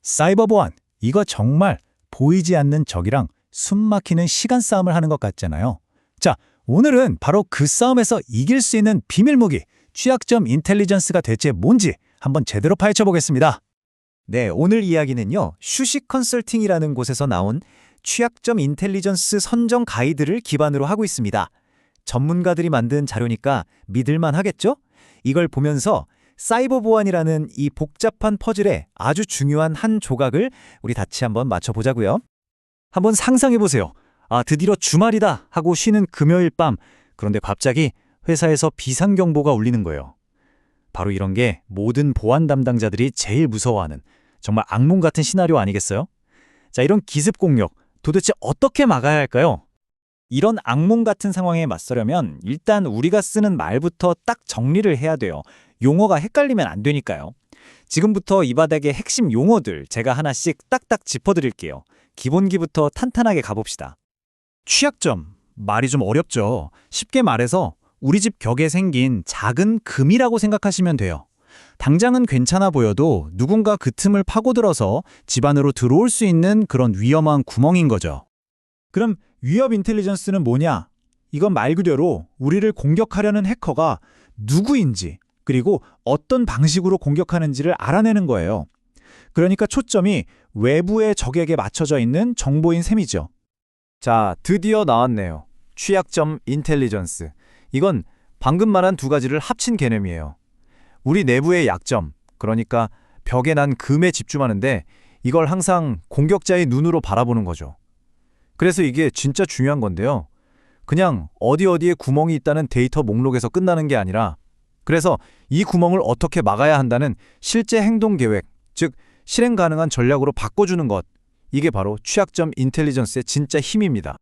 사이버 보안, 이거 정말 보이지 않는 적이랑 숨막히는 시간 싸움을 하는 것 같잖아요. 자, 오늘은 바로 그 싸움에서 이길 수 있는 비밀 무기, 취약점 인텔리전스가 대체 뭔지 한번 제대로 파헤쳐 보겠습니다. 네, 오늘 이야기는요, 슈식 컨설팅이라는 곳에서 나온 취약점 인텔리전스 선정 가이드를 기반으로 하고 있습니다. 전문가들이 만든 자료니까 믿을만 하겠죠? 이걸 보면서 사이버 보안이라는 이 복잡한 퍼즐의 아주 중요한 한 조각을 우리 같이 한번 맞춰보자고요. 한번 상상해보세요. 아, 드디어 주말이다 하고 쉬는 금요일 밤, 그런데 갑자기 회사에서 비상경보가 울리는 거예요. 바로 이런 게 모든 보안 담당자들이 제일 무서워하는 정말 악몽 같은 시나리오 아니겠어요? 자, 이런 기습 공격 도대체 어떻게 막아야 할까요? 이런 악몽 같은 상황에 맞서려면 일단 우리가 쓰는 말부터 딱 정리를 해야 돼요. 용어가 헷갈리면 안 되니까요. 지금부터 이 바닥의 핵심 용어들 제가 하나씩 딱딱 짚어드릴게요. 기본기부터 탄탄하게 가봅시다. 취약점, 말이 좀 어렵죠. 쉽게 말해서 우리 집 벽에 생긴 작은 금이라고 생각하시면 돼요. 당장은 괜찮아 보여도 누군가 그 틈을 파고들어서 집 안으로 들어올 수 있는 그런 위험한 구멍인 거죠. 그럼 위협 인텔리전스는 뭐냐? 이건 말 그대로 우리를 공격하려는 해커가 누구인지, 그리고 어떤 방식으로 공격하는지를 알아내는 거예요. 그러니까 초점이 외부의 적에게 맞춰져 있는 정보인 셈이죠. 자, 드디어 나왔네요. 취약점 인텔리전스. 이건 방금 말한 두 가지를 합친 개념이에요. 우리 내부의 약점, 그러니까 벽에 난 금에 집중하는데 이걸 항상 공격자의 눈으로 바라보는 거죠. 그래서 이게 진짜 중요한 건데요. 그냥 어디에 구멍이 있다는 데이터 목록에서 끝나는 게 아니라, 그래서 이 구멍을 어떻게 막아야 한다는 실제 행동 계획, 즉 실행 가능한 전략으로 바꿔주는 것, 이게 바로 취약점 인텔리전스의 진짜 힘입니다.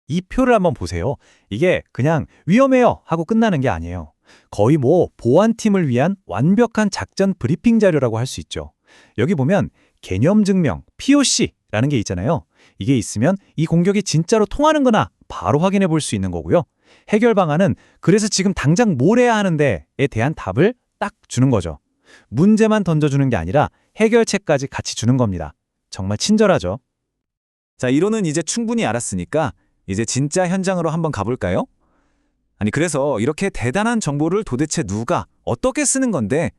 이 표를 한번 보세요. 이게 그냥 위험해요 하고 끝나는 게 아니에요. 거의 보안팀을 위한 완벽한 작전 브리핑 자료라고 할 수 있죠. 여기 보면 개념 증명, POC라는 게 있잖아요. 이게 있으면 이 공격이 진짜로 통하는 거나 바로 확인해 볼 수 있는 거고요. 해결 방안은 그래서 지금 당장 뭘 해야 하는데에 대한 답을 딱 주는 거죠. 문제만 던져주는 게 아니라 해결책까지 같이 주는 겁니다. 정말 친절하죠. 자, 이론은 이제 충분히 알았으니까 이제 진짜 현장으로 한번 가볼까요? 아니, 그래서 이렇게 대단한 정보를 도대체 누가 어떻게 쓰는 건데?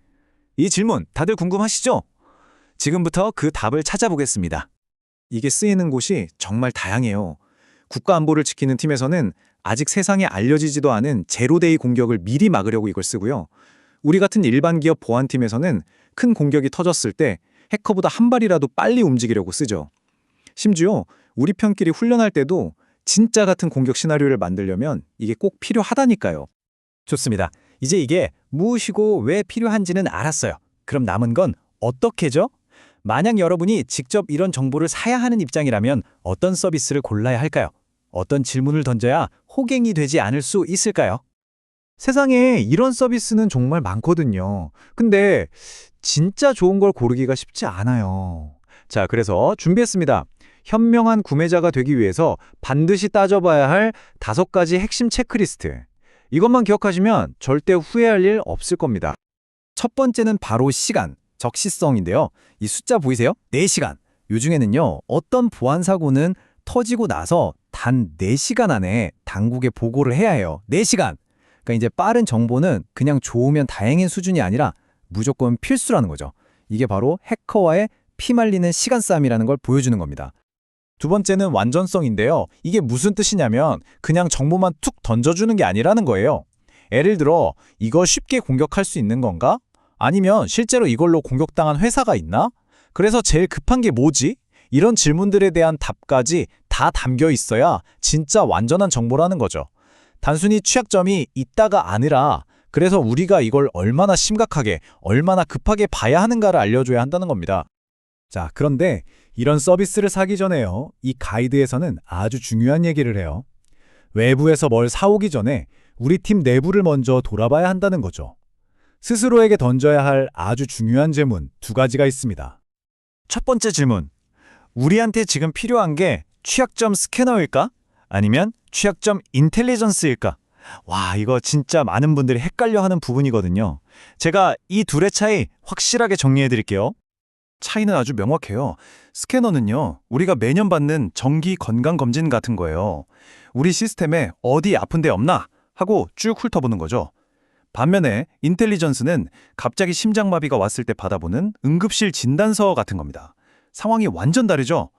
이 질문 다들 궁금하시죠? 지금부터 그 답을 찾아보겠습니다. 이게 쓰이는 곳이 정말 다양해요. 국가 안보를 지키는 팀에서는 아직 세상에 알려지지도 않은 제로데이 공격을 미리 막으려고 이걸 쓰고요. 우리 같은 일반 기업 보안팀에서는 큰 공격이 터졌을 때 해커보다 한 발이라도 빨리 움직이려고 쓰죠. 심지어 우리 편끼리 훈련할 때도 진짜 같은 공격 시나리오를 만들려면 이게 꼭 필요하다니까요. 좋습니다. 이제 이게 무엇이고 왜 필요한지는 알았어요. 그럼 남은 건 어떻게죠? 만약 여러분이 직접 이런 정보를 사야 하는 입장이라면 어떤 서비스를 골라야 할까요? 어떤 질문을 던져야 호갱이 되지 않을 수 있을까요? 세상에 이런 서비스는 정말 많거든요. 근데 진짜 좋은 걸 고르기가 쉽지 않아요. 자, 그래서 준비했습니다. 현명한 구매자가 되기 위해서 반드시 따져봐야 할 5가지 핵심 체크리스트. 이것만 기억하시면 절대 후회할 일 없을 겁니다. 첫 번째는 바로 시간, 적시성인데요. 이 숫자 보이세요? 4시간. 요중에는요, 어떤 보안 사고는 터지고 나서 단 4시간 안에 당국에 보고를 해야 해요. 4시간. 그러니까 이제 빠른 정보는 그냥 좋으면 다행인 수준이 아니라 무조건 필수라는 거죠. 이게 바로 해커와의 피말리는 시간 싸움이라는 걸 보여주는 겁니다. 두 번째는 완전성인데요. 이게 무슨 뜻이냐면 그냥 정보만 툭 던져주는 게 아니라는 거예요. 예를 들어 이거 쉽게 공격할 수 있는 건가? 아니면 실제로 이걸로 공격당한 회사가 있나? 그래서 제일 급한 게 뭐지? 이런 질문들에 대한 답까지 다 담겨 있어야 진짜 완전한 정보라는 거죠. 단순히 취약점이 있다가 아니라 그래서 우리가 이걸 얼마나 심각하게, 얼마나 급하게 봐야 하는가를 알려줘야 한다는 겁니다. 자, 그런데 이런 서비스를 사기 전에요. 이 가이드에서는 아주 중요한 얘기를 해요. 외부에서 뭘 사오기 전에 우리 팀 내부를 먼저 돌아봐야 한다는 거죠. 스스로에게 던져야 할 아주 중요한 질문 2가지가 있습니다. 첫 번째 질문. 우리한테 지금 필요한 게 취약점 스캐너일까? 아니면 취약점 인텔리전스일까? 와, 이거 진짜 많은 분들이 헷갈려하는 부분이거든요. 제가 이 둘의 차이 확실하게 정리해 드릴게요. 차이는 아주 명확해요. 스캐너는요, 우리가 매년 받는 정기 건강검진 같은 거예요. 우리 시스템에 어디 아픈 데 없나 하고 쭉 훑어보는 거죠. 반면에 인텔리전스는 갑자기 심장마비가 왔을 때 받아보는 응급실 진단서 같은 겁니다. 상황이 완전 다르죠?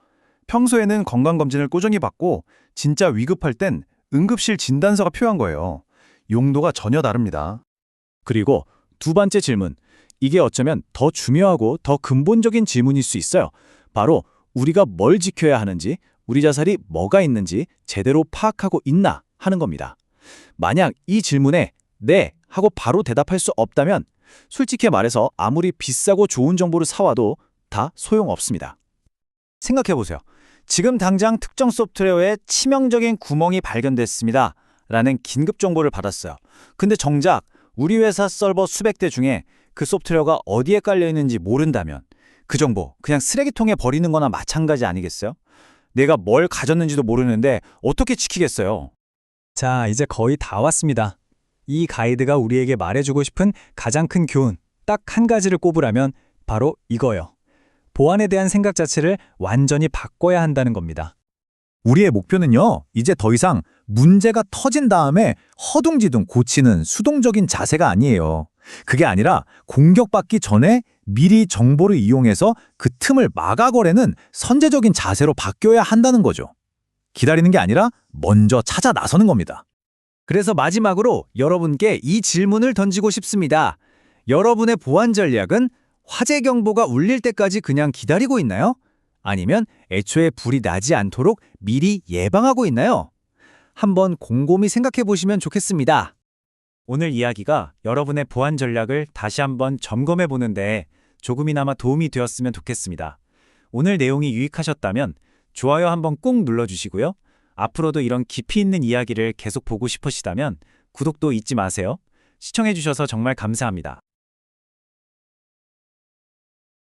평소에는 건강검진을 꾸준히 받고 진짜 위급할 땐 응급실 진단서가 필요한 거예요. 용도가 전혀 다릅니다. 그리고 두 번째 질문. 이게 어쩌면 더 중요하고 더 근본적인 질문일 수 있어요. 바로 우리가 뭘 지켜야 하는지, 우리 자살이 뭐가 있는지 제대로 파악하고 있나 하는 겁니다. 만약 이 질문에 네 하고 바로 대답할 수 없다면 솔직히 말해서 아무리 비싸고 좋은 정보를 사와도 다 소용없습니다. 생각해보세요. 지금 당장 특정 소프트웨어에 치명적인 구멍이 발견됐습니다. 라는 긴급 정보를 받았어요. 근데 정작 우리 회사 서버 수백 대 중에 그 소프트웨어가 어디에 깔려 있는지 모른다면 그 정보 그냥 쓰레기통에 버리는 거나 마찬가지 아니겠어요? 내가 뭘 가졌는지도 모르는데 어떻게 지키겠어요? 자, 이제 거의 다 왔습니다. 이 가이드가 우리에게 말해주고 싶은 가장 큰 교훈, 딱 한 가지를 꼽으라면 바로 이거예요. 보안에 대한 생각 자체를 완전히 바꿔야 한다는 겁니다. 우리의 목표는요, 이제 더 이상 문제가 터진 다음에 허둥지둥 고치는 수동적인 자세가 아니에요. 그게 아니라 공격받기 전에 미리 정보를 이용해서 그 틈을 막아거래는 선제적인 자세로 바뀌어야 한다는 거죠. 기다리는 게 아니라 먼저 찾아 나서는 겁니다. 그래서 마지막으로 여러분께 이 질문을 던지고 싶습니다. 여러분의 보안 전략은 화재 경보가 울릴 때까지 그냥 기다리고 있나요? 아니면 애초에 불이 나지 않도록 미리 예방하고 있나요? 한번 곰곰이 생각해 보시면 좋겠습니다. 오늘 이야기가 여러분의 보안 전략을 다시 한번 점검해 보는데 조금이나마 도움이 되었으면 좋겠습니다. 오늘 내용이 유익하셨다면 좋아요 한번 꾹 눌러주시고요. 앞으로도 이런 깊이 있는 이야기를 계속 보고 싶으시다면 구독도 잊지 마세요. 시청해 주셔서 정말 감사합니다.